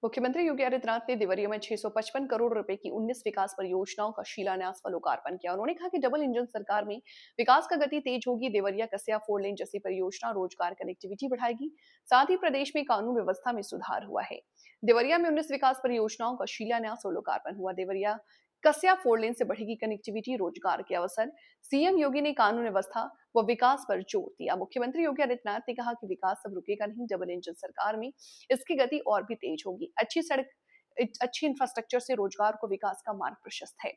मुख्यमंत्री योगी आदित्यनाथ ने देवरिया में 655 करोड़ रुपए की 19 विकास परियोजनाओं का शिलान्यास व लोकार्पण किया। उन्होंने कहा कि डबल इंजन सरकार में विकास का गति तेज होगी। देवरिया कसिया 4 लेन जैसी परियोजना रोजगार कनेक्टिविटी बढ़ाएगी। साथ ही प्रदेश में कानून व्यवस्था में सुधार हुआ है। देवरिया में 19 विकास परियोजनाओं का शिलान्यास और लोकार्पण हुआ। देवरिया कसिया 4 लेन से बढ़ेगी कनेक्टिविटी, रोजगार के अवसर। सीएम योगी ने कानून व्यवस्था व विकास पर जोर दिया। मुख्यमंत्री योगी आदित्यनाथ ने कहा कि विकास अब रुकेगा नहीं। डबल इंजन सरकार में इसकी गति और भी तेज होगी। अच्छी सड़क, अच्छी इंफ्रास्ट्रक्चर से रोजगार को विकास का मार्ग प्रशस्त है।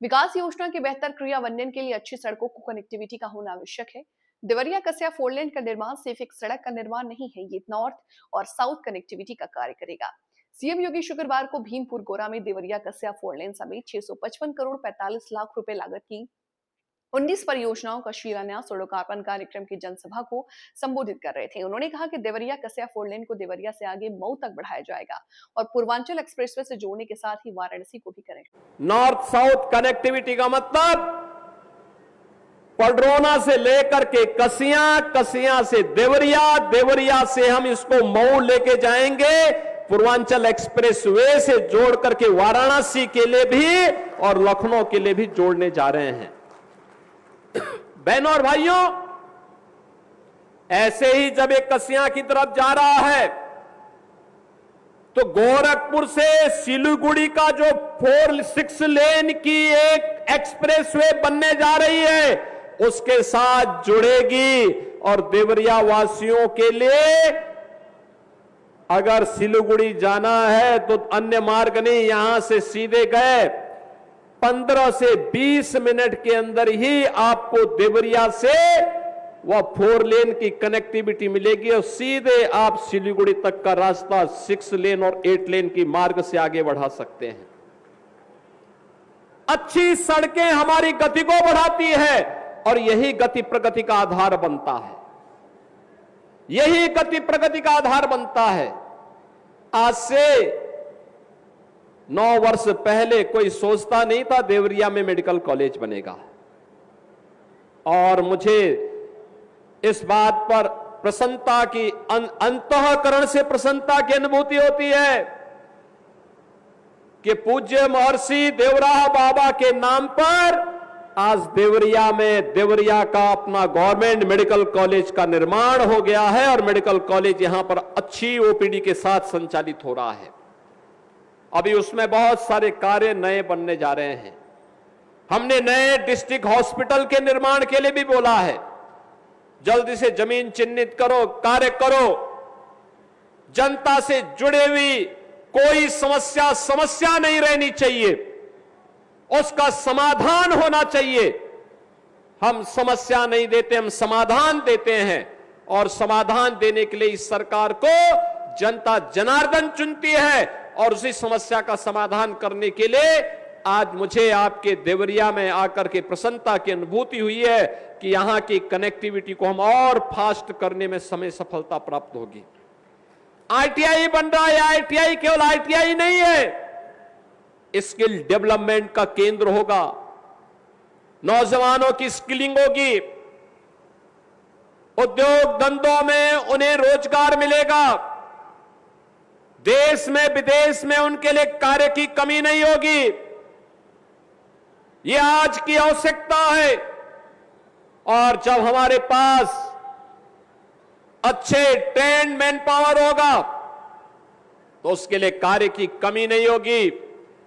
विकास योजना के बेहतर क्रियान्वयन के लिए अच्छी सड़कों को कनेक्टिविटी का होना आवश्यक है। देवरिया कसिया 4 लेन का निर्माण सिर्फ एक सड़क का निर्माण नहीं है, ये नॉर्थ और साउथ कनेक्टिविटी का कार्य करेगा। सीएम योगी शुक्रवार को भीमपुर गोरा में देवरिया कसिया 4 लेन समेत 655 करोड़ 45 लाख रुपए लागत की 19 परियोजनाओं का शिलान्यास और लोकार्पण कार्यक्रम की जनसभा को संबोधित कर रहे थे। उन्होंने कहा कि देवरिया कसिया 4 लेन को देवरिया से आगे मऊ तक बढ़ाया जाएगा और पूर्वांचल एक्सप्रेसवे से जोड़ने के साथ ही वाराणसी को भी करेंगे। नॉर्थ साउथ कनेक्टिविटी का मतलब पडरौना से लेकर के कसिया, कसिया से देवरिया, देवरिया से हम इसको मऊ लेके जाएंगे, पूर्वांचल एक्सप्रेसवे से जोड़ करके वाराणसी के लिए भी और लखनऊ के लिए भी जोड़ने जा रहे हैं। बहनों और भाइयों, ऐसे ही जब एक कसिया की तरफ जा रहा है तो गोरखपुर से सिलीगुड़ी का जो 4-6 लेन की एक एक्सप्रेसवे बनने जा रही है उसके साथ जुड़ेगी। और देवरिया वासियों के लिए अगर सिलीगुड़ी जाना है तो अन्य मार्ग नहीं, यहां से सीधे गए 15 से 20 मिनट के अंदर ही आपको देवरिया से वह 4 लेन की कनेक्टिविटी मिलेगी और सीधे आप सिलीगुड़ी तक का रास्ता 6 लेन और 8 लेन की मार्ग से आगे बढ़ा सकते हैं। अच्छी सड़कें हमारी गति को बढ़ाती है और यही गति प्रगति का आधार बनता है। यही गति प्रगति का आधार बनता है। आज से 9 वर्ष पहले कोई सोचता नहीं था देवरिया में मेडिकल कॉलेज बनेगा। और मुझे इस बात पर प्रसन्नता की, अंतःकरण से प्रसन्नता की अनुभूति होती है कि पूज्य महर्षि देवराह बाबा के नाम पर आज देवरिया में देवरिया का अपना गवर्नमेंट मेडिकल कॉलेज का निर्माण हो गया है और मेडिकल कॉलेज यहां पर अच्छी ओपीडी के साथ संचालित हो रहा है। अभी उसमें बहुत सारे कार्य नए बनने जा रहे हैं। हमने नए डिस्ट्रिक्ट हॉस्पिटल के निर्माण के लिए भी बोला है। जल्दी से जमीन चिन्हित करो, कार्य करो। जनता से जुड़े हुई कोई समस्या नहीं रहनी चाहिए, उसका समाधान होना चाहिए। हम समस्या नहीं देते, हम समाधान देते हैं और समाधान देने के लिए इस सरकार को जनता जनार्दन चुनती है और उसी समस्या का समाधान करने के लिए आज मुझे आपके देवरिया में आकर के प्रसन्नता की अनुभूति हुई है कि यहां की कनेक्टिविटी को हम और फास्ट करने में समय सफलता प्राप्त होगी। आईटीआई बन रहा है। आईटीआई केवल आईटीआई नहीं है, स्किल डेवलपमेंट का केंद्र होगा। नौजवानों की स्किलिंग होगी, उद्योग धंधों में उन्हें रोजगार मिलेगा, देश में विदेश में उनके लिए कार्य की कमी नहीं होगी। यह आज की आवश्यकता है। और जब हमारे पास अच्छे ट्रेंड मैन पावर होगा तो उसके लिए कार्य की कमी नहीं होगी।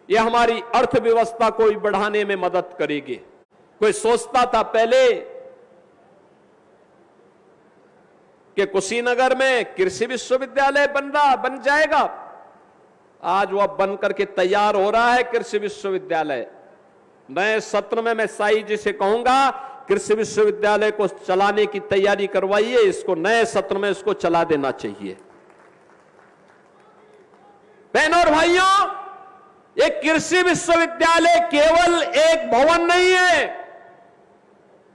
यह हमारी अर्थव्यवस्था को भी बढ़ाने में मदद करेगी। कोई सोचता था पहले कि कुशीनगर में कृषि विश्वविद्यालय बन जाएगा। आज वह बन करके तैयार हो रहा है कृषि विश्वविद्यालय। नए सत्र में मैं साई जी से कहूंगा कृषि विश्वविद्यालय को चलाने की तैयारी करवाइए। इसको नए सत्र में इसको चला देना चाहिए। बहनों और भाइयों, एक कृषि विश्वविद्यालय केवल एक भवन नहीं है।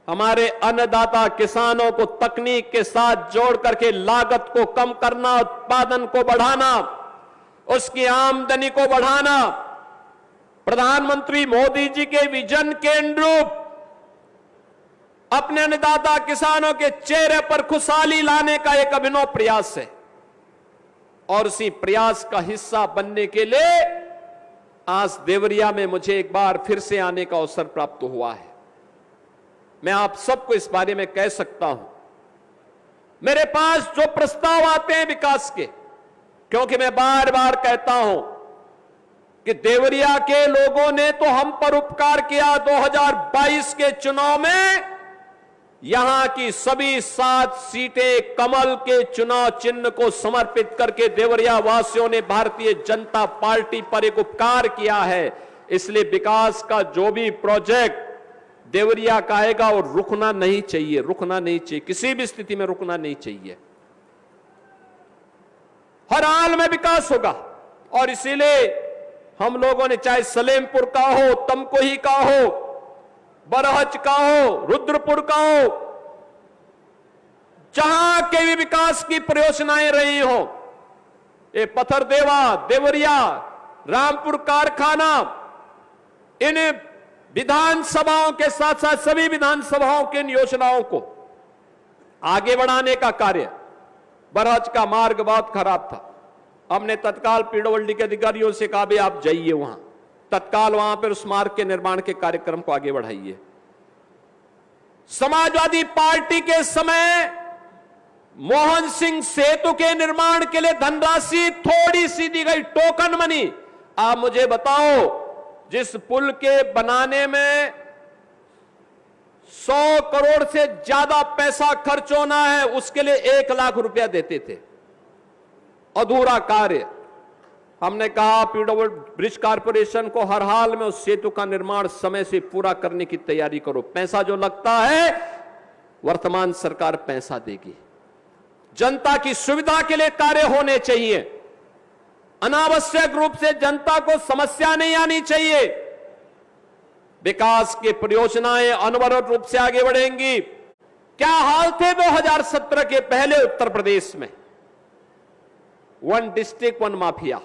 हमारे अन्नदाता किसानों को तकनीक के साथ जोड़ करके लागत को कम करना, उत्पादन को बढ़ाना, उसकी आमदनी को बढ़ाना, प्रधानमंत्री मोदी जी के विजन के अनुरूप अपने अन्नदाता किसानों के चेहरे पर खुशहाली लाने का एक अभिनव प्रयास है। और उसी प्रयास का हिस्सा बनने के लिए आज देवरिया में मुझे एक बार फिर से आने का अवसर प्राप्त हुआ है। मैं आप सबको इस बारे में कह सकता हूं, मेरे पास जो प्रस्ताव आते हैं विकास के, क्योंकि मैं बार बार कहता हूं कि देवरिया के लोगों ने तो हम पर उपकार किया। 2022 के चुनाव में यहां की सभी 7 सीटें कमल के चुनाव चिन्ह को समर्पित करके देवरिया वासियों ने भारतीय जनता पार्टी पर एक उपकार किया है। इसलिए विकास का जो भी प्रोजेक्ट देवरिया का आएगा वो रुकना नहीं चाहिए, रुकना नहीं चाहिए, किसी भी स्थिति में रुकना नहीं चाहिए। हर हाल में विकास होगा और इसीलिए हम लोगों ने चाहे सलेमपुर का हो, तमकोही का हो, बरहज का हो, रुद्रपुर का हो, जहां के भी विकास की परियोजनाएं रही हो, ये पथरदेवा, देवरिया, रामपुर कारखाना, इन विधानसभाओं के साथ साथ सभी विधानसभाओं की इन योजनाओं को आगे बढ़ाने का कार्य। बरहज का मार्ग बहुत खराब था, हमने तत्काल पीडब्ल्यूडी के अधिकारियों से कहा भी आप जाइए वहां, तत्काल वहां पर उस मार्ग के निर्माण के कार्यक्रम को आगे बढ़ाइए। समाजवादी पार्टी के समय मोहन सिंह सेतु के निर्माण के लिए धनराशि थोड़ी सी दी गई, टोकन मनी। आप मुझे बताओ, जिस पुल के बनाने में 100 करोड़ से ज्यादा पैसा खर्च होना है, उसके लिए 1 लाख रुपया देते थे, अधूरा कार्य। हमने कहा पीडब्ल्यूडी ब्रिज कारपोरेशन को हर हाल में उस सेतु का निर्माण समय से पूरा करने की तैयारी करो। पैसा जो लगता है वर्तमान सरकार पैसा देगी। जनता की सुविधा के लिए कार्य होने चाहिए, अनावश्यक रूप से जनता को समस्या नहीं आनी चाहिए। विकास की परियोजनाएं अनवरत रूप से आगे बढ़ेंगी। क्या हाल थे 2017 के पहले उत्तर प्रदेश में? 1 डिस्ट्रिक्ट 1 माफिया,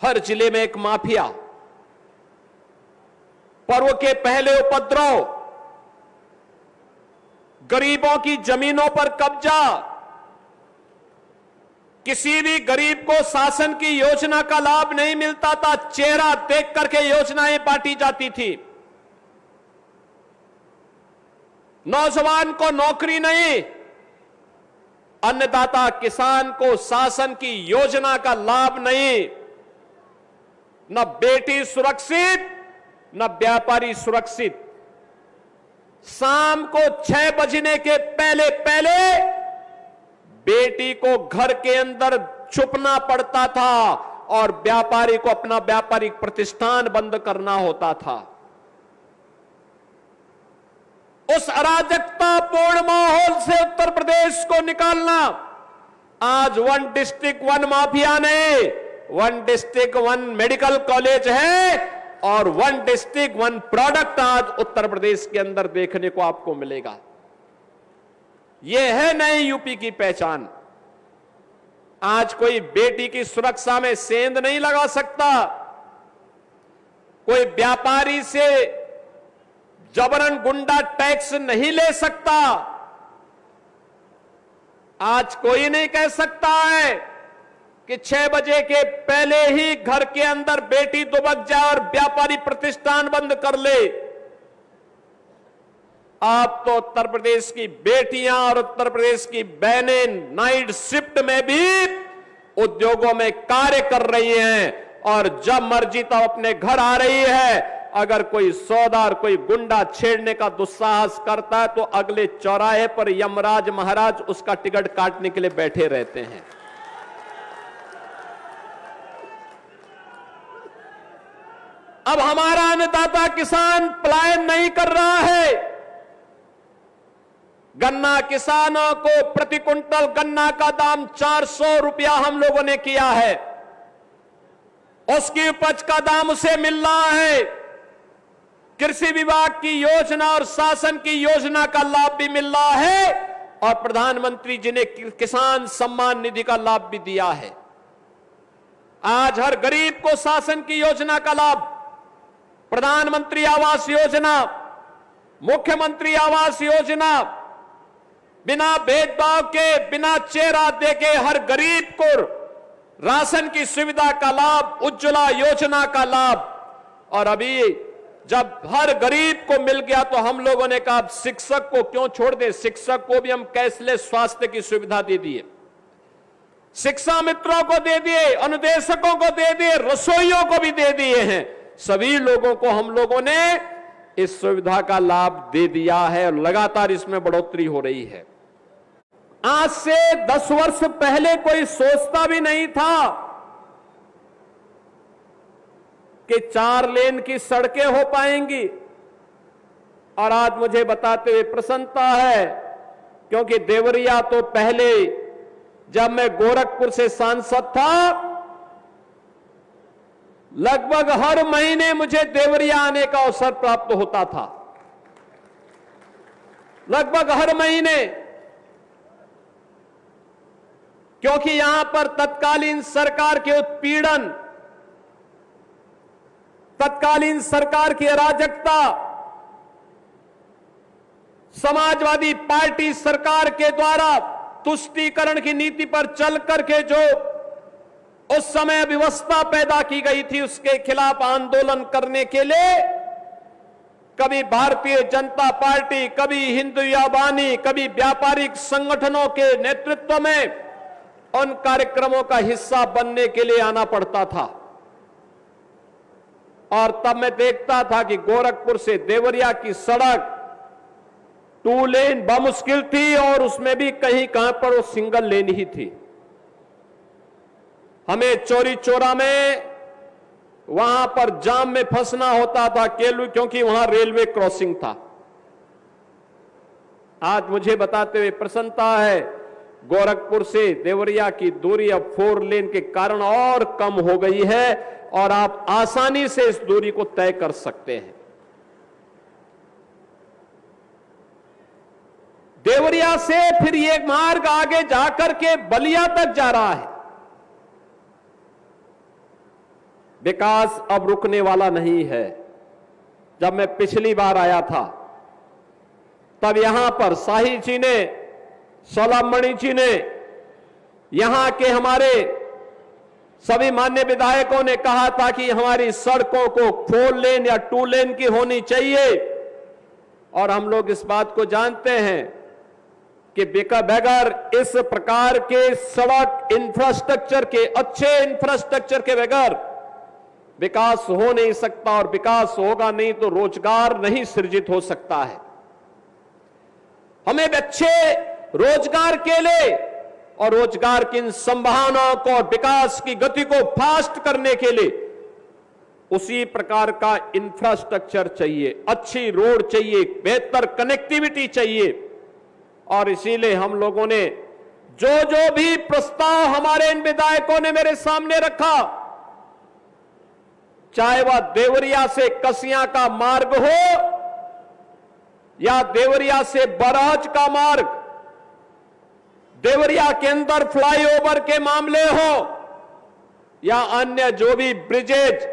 हर जिले में एक माफिया, पर्व के पहले उपद्रव, गरीबों की जमीनों पर कब्जा, किसी भी गरीब को शासन की योजना का लाभ नहीं मिलता था, चेहरा देख करके योजनाएं बांटी जाती थी। नौजवान को नौकरी नहीं, अन्नदाता किसान को शासन की योजना का लाभ नहीं, न बेटी सुरक्षित न व्यापारी सुरक्षित। शाम को 6 बजने के पहले पहले बेटी को घर के अंदर छुपना पड़ता था और व्यापारी को अपना व्यापारिक प्रतिष्ठान बंद करना होता था। उस अराजकतापूर्ण माहौल से उत्तर प्रदेश को निकालना आज 1 डिस्ट्रिक्ट 1 माफिया नहीं, 1 डिस्ट्रिक्ट 1 मेडिकल कॉलेज है और 1 डिस्ट्रिक्ट 1 प्रोडक्ट आज उत्तर प्रदेश के अंदर देखने को आपको मिलेगा। यह है नई यूपी की पहचान। आज कोई बेटी की सुरक्षा में सेंध नहीं लगा सकता, कोई व्यापारी से जबरन गुंडा टैक्स नहीं ले सकता। आज कोई नहीं कह सकता है कि 6 बजे के पहले ही घर के अंदर बेटी दुबक जाए और व्यापारी प्रतिष्ठान बंद कर ले। आप तो उत्तर प्रदेश की बेटियां और उत्तर प्रदेश की बहनें नाइट शिफ्ट में भी उद्योगों में कार्य कर रही हैं और जब मर्जी तब अपने घर आ रही है। अगर कोई सौदार, कोई गुंडा छेड़ने का दुस्साहस करता है तो अगले चौराहे पर यमराज महाराज उसका टिकट काटने के लिए बैठे रहते हैं। अब हमारा अन्नदाता किसान पलायन नहीं कर रहा है। गन्ना किसानों को प्रति कुंटल गन्ना का दाम 400 रुपया हम लोगों ने किया है, उसकी उपज का दाम उसे मिल रहा है। कृषि विभाग की योजना और शासन की योजना का लाभ भी मिल रहा है और प्रधानमंत्री जी ने किसान सम्मान निधि का लाभ भी दिया है। आज हर गरीब को शासन की योजना का लाभ, प्रधानमंत्री आवास योजना, मुख्यमंत्री आवास योजना, बिना भेदभाव के, बिना चेहरा देके हर गरीब को राशन की सुविधा का लाभ, उज्ज्वला योजना का लाभ। और अभी जब हर गरीब को मिल गया तो हम लोगों ने कहा शिक्षक को क्यों छोड़ दें, शिक्षक को भी हम कैशलेस स्वास्थ्य की सुविधा दे दिए, शिक्षा मित्रों को दे दिए, अनुदेशकों को दे दिए, रसोइयों को भी दे दिए हैं। सभी लोगों को हम लोगों ने इस सुविधा का लाभ दे दिया है और लगातार इसमें बढ़ोतरी हो रही है। आज से 10 वर्ष पहले कोई सोचता भी नहीं था कि 4 लेन की सड़कें हो पाएंगी। और आज मुझे बताते हुए प्रसन्नता है, क्योंकि देवरिया तो पहले जब मैं गोरखपुर से सांसद था, लगभग हर महीने मुझे देवरिया आने का अवसर प्राप्त होता था, लगभग हर महीने, क्योंकि यहां पर तत्कालीन सरकार के उत्पीड़न, तत्कालीन सरकार की अराजकता, समाजवादी पार्टी सरकार के द्वारा तुष्टीकरण की नीति पर चल करके जो उस समय व्यवस्था पैदा की गई थी, उसके खिलाफ आंदोलन करने के लिए कभी भारतीय जनता पार्टी, कभी हिंदू बानी, कभी व्यापारिक संगठनों के नेतृत्व में उन कार्यक्रमों का हिस्सा बनने के लिए आना पड़ता था। और तब मैं देखता था कि गोरखपुर से देवरिया की सड़क 2 लेन बमुश्किल थी और उसमें भी कहीं कहां पर वो सिंगल लेन ही थी। हमें चौरी चौरा में वहां पर जाम में फंसना होता था क्योंकि वहां रेलवे क्रॉसिंग था। आज मुझे बताते हुए प्रसन्नता है, गोरखपुर से देवरिया की दूरी अब 4 लेन के कारण और कम हो गई है और आप आसानी से इस दूरी को तय कर सकते हैं। देवरिया से फिर ये मार्ग आगे जाकर के बलिया तक जा रहा है। विकास अब रुकने वाला नहीं है। जब मैं पिछली बार आया था तब यहां पर शाही जी ने, सोलमणि जी ने, यहां के हमारे सभी मान्य विधायकों ने कहा था कि हमारी सड़कों को 4 लेन या 2 लेन की होनी चाहिए। और हम लोग इस बात को जानते हैं कि बगैर इस प्रकार के सड़क इंफ्रास्ट्रक्चर के, अच्छे इंफ्रास्ट्रक्चर के बगैर विकास हो नहीं सकता, और विकास होगा नहीं तो रोजगार नहीं सृजित हो सकता है। हमें अच्छे रोजगार के लिए और रोजगार की इन संभावनाओं को और विकास की गति को फास्ट करने के लिए उसी प्रकार का इंफ्रास्ट्रक्चर चाहिए, अच्छी रोड चाहिए, बेहतर कनेक्टिविटी चाहिए। और इसीलिए हम लोगों ने जो भी प्रस्ताव हमारे इन विधायकों ने मेरे सामने रखा, चाहे वह देवरिया से कसिया का मार्ग हो या देवरिया से बरहज का मार्ग, देवरिया के अंदर फ्लाईओवर के मामले हो या अन्य जो भी ब्रिजेज,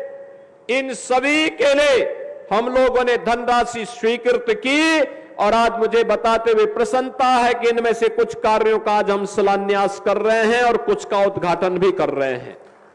इन सभी के लिए हम लोगों ने धनराशि स्वीकृत की। और आज मुझे बताते हुए प्रसन्नता है कि इनमें से कुछ कार्यों का आज हम शिलान्यास कर रहे हैं और कुछ का उद्घाटन भी कर रहे हैं।